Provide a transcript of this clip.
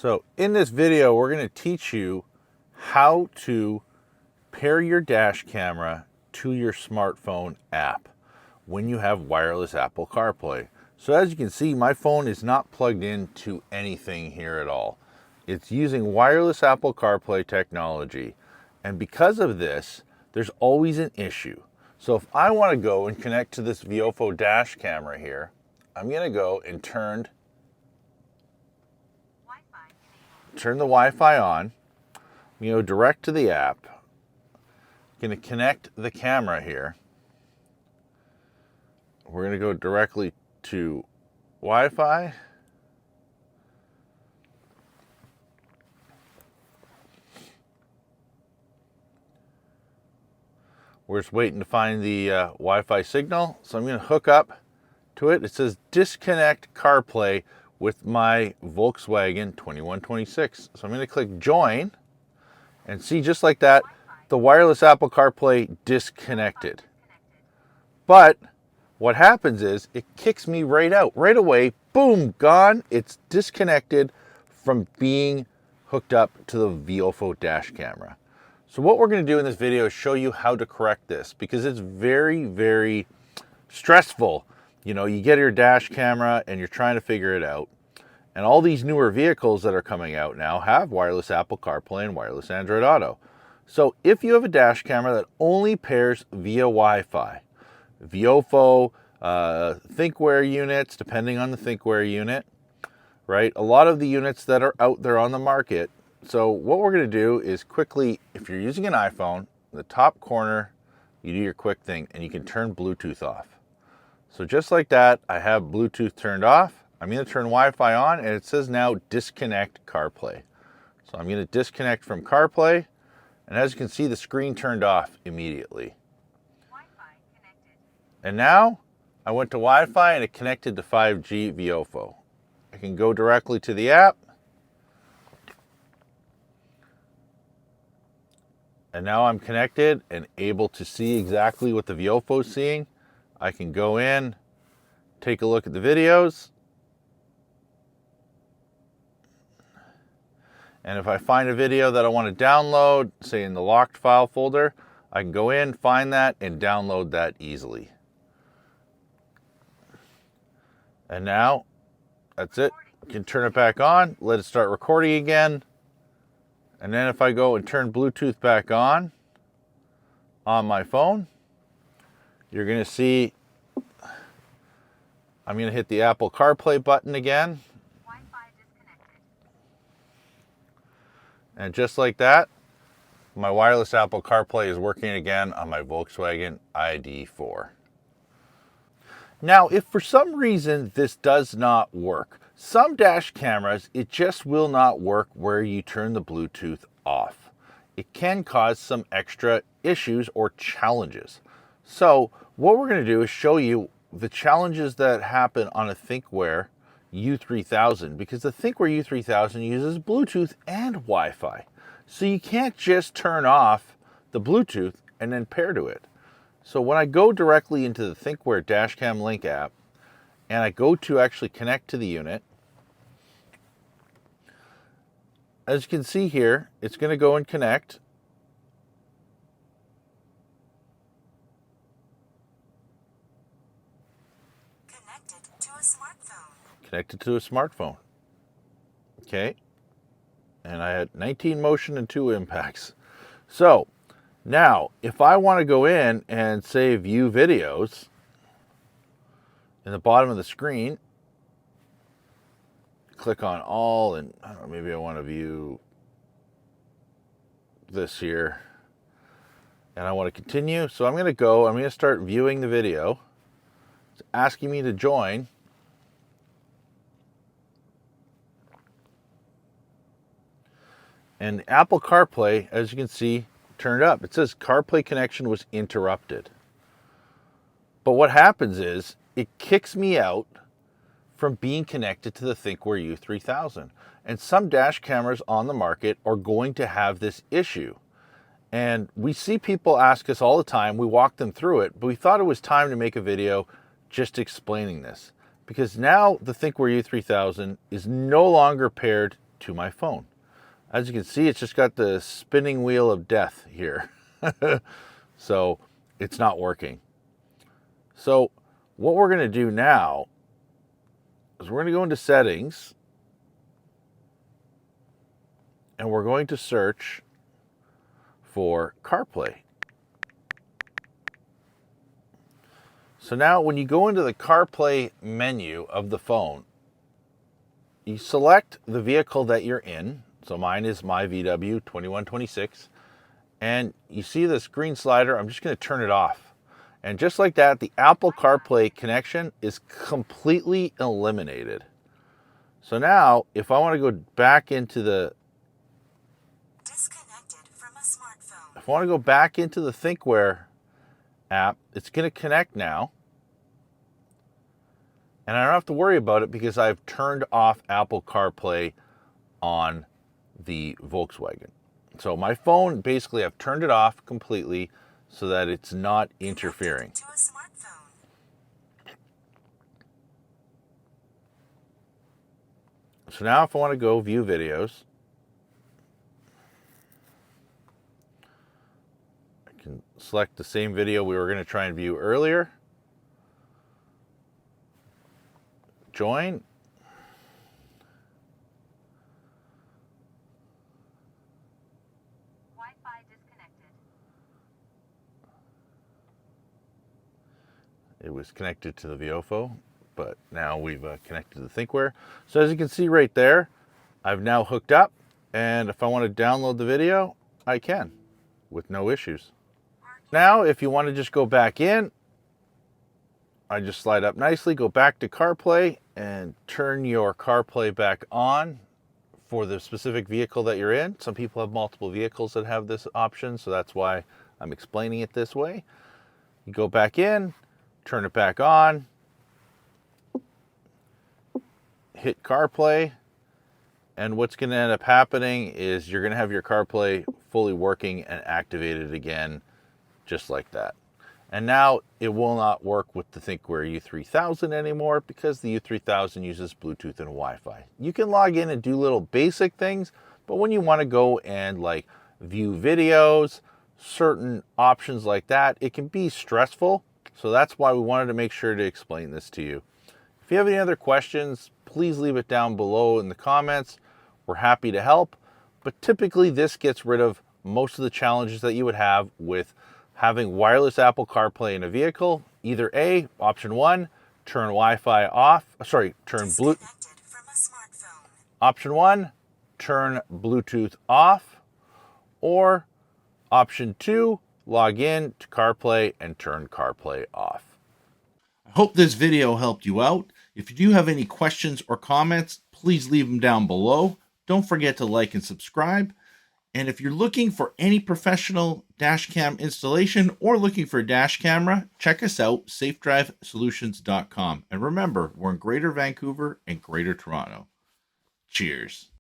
So in this video, we're going to teach you how to pair your dash camera to your smartphone app when you have wireless Apple CarPlay. So as you can see, my phone is not plugged into anything here at all. It's using wireless Apple CarPlay technology. And because of this, there's always an issue. So if I want to go and connect to this Viofo dash camera here, I'm going to go and turn the Wi-Fi on. I'm going to go direct to the app. I'm going to connect the camera here. We're going to go directly to Wi-Fi. We're just waiting to find the Wi-Fi signal. So I'm going to hook up to it. It says disconnect CarPlay with my Volkswagen 2126. So I'm going to click join and see, just like that, the wireless Apple CarPlay disconnected. But what happens is it kicks me right out. Right away, boom, gone. It's disconnected from being hooked up to the Viofo dash camera. So what we're going to do in this video is show you how to correct this, because it's very, very stressful. You know, you get your dash camera and you're trying to figure it out. And all these newer vehicles that are coming out now have wireless Apple CarPlay and wireless Android Auto. So if you have a dash camera that only pairs via Wi-Fi, Viofo, thinkware units, depending on the thinkware unit, right? A lot of the units that are out there on the market. So what we're going to do is quickly, if you're using an iPhone, in the top corner, you do your quick thing and you can turn Bluetooth off. So just like that, I have Bluetooth turned off. I'm going to turn Wi-Fi on, and it says now disconnect CarPlay. So I'm going to disconnect from CarPlay, and as you can see, the screen turned off immediately. Wi-Fi connected. And now I went to Wi-Fi and it connected to 5G Viofo. I can go directly to the app. And now I'm connected and able to see exactly what the Viofo is seeing. I can go in, take a look at the videos. And if I find a video that I want to download, say in the locked file folder, I can go in, find that, and download that easily. And now, that's it. You can turn it back on, let it start recording again. And then if I go and turn Bluetooth back on my phone, you're going to see, I'm going to hit the Apple CarPlay button again. Wi-Fi disconnected. And just like that, my wireless Apple CarPlay is working again on my Volkswagen ID4. Now, if for some reason this does not work, some dash cameras, it just will not work where you turn the Bluetooth off. It can cause some extra issues or challenges. So what we're going to do is show you the challenges that happen on a thinkware U3000, because the thinkware U3000 uses Bluetooth and Wi-Fi. So you can't just turn off the Bluetooth and then pair to it. So when I go directly into the thinkware dashcam link app and I go to actually connect to the unit, as you can see here, it's going to go and connect. Connected to a smartphone. Okay. And I had 19 motion and 2 impacts. So now, if I want to go in and say view videos, in the bottom of the screen, click on all, and I don't know, maybe I want to view this here, and I want to continue. So I'm going to start viewing the video. It's asking me to join. And Apple CarPlay, as you can see, turned up. It says CarPlay connection was interrupted. But what happens is it kicks me out from being connected to the thinkware U3000. And some dash cameras on the market are going to have this issue. And we see people ask us all the time, we walk them through it, but we thought it was time to make a video just explaining this. Because now the thinkware U3000 is no longer paired to my phone. As you can see, it's just got the spinning wheel of death here. So it's not working. So what we're going to do now is we're going to go into settings and we're going to search for CarPlay. So now when you go into the CarPlay menu of the phone, you select the vehicle that you're in. So mine is my VW 2126. And you see this green slider, I'm just going to turn it off. And just like that, the Apple CarPlay connection is completely eliminated. So now, if I want to go back into the if I want to go back into the ThinkWare app, it's going to connect now. And I don't have to worry about it because I've turned off Apple CarPlay on the Volkswagen. So my phone, basically, I've turned it off completely so that it's not interfering. So now if I want to go view videos, I can select the same video we were going to try and view earlier. Join. Wi-Fi disconnected. It was connected to the Viofo, but now we've connected to the ThinkWare. So as you can see right there, I've now hooked up, and if I want to download the video, I can with no issues. Now, if you want to just go back in, I just slide up nicely, go back to CarPlay, and turn your CarPlay back on for the specific vehicle that you're in. Some people have multiple vehicles that have this option, so that's why I'm explaining it this way. You go back in, turn it back on, hit CarPlay, and what's going to end up happening is you're going to have your CarPlay fully working and activated again, just like that. And now it will not work with the ThinkWare U3000 anymore because the U3000 uses Bluetooth and Wi-Fi. You can log in and do little basic things, but when you want to go and like view videos, certain options like that, it can be stressful. So that's why we wanted to make sure to explain this to you. If you have any other questions, please leave it down below in the comments. We're happy to help, but typically this gets rid of most of the challenges that you would have with having wireless Apple CarPlay in a vehicle. Either A, option 1, turn Wi-Fi off, turn Bluetooth. Option 1, turn Bluetooth off, or option 2, log in to CarPlay and turn CarPlay off. I hope this video helped you out. If you do have any questions or comments, please leave them down below. Don't forget to like and subscribe. And if you're looking for any professional dash cam installation or looking for a dash camera, check us out, safedrivesolutions.com. And remember, we're in Greater Vancouver and Greater Toronto. Cheers.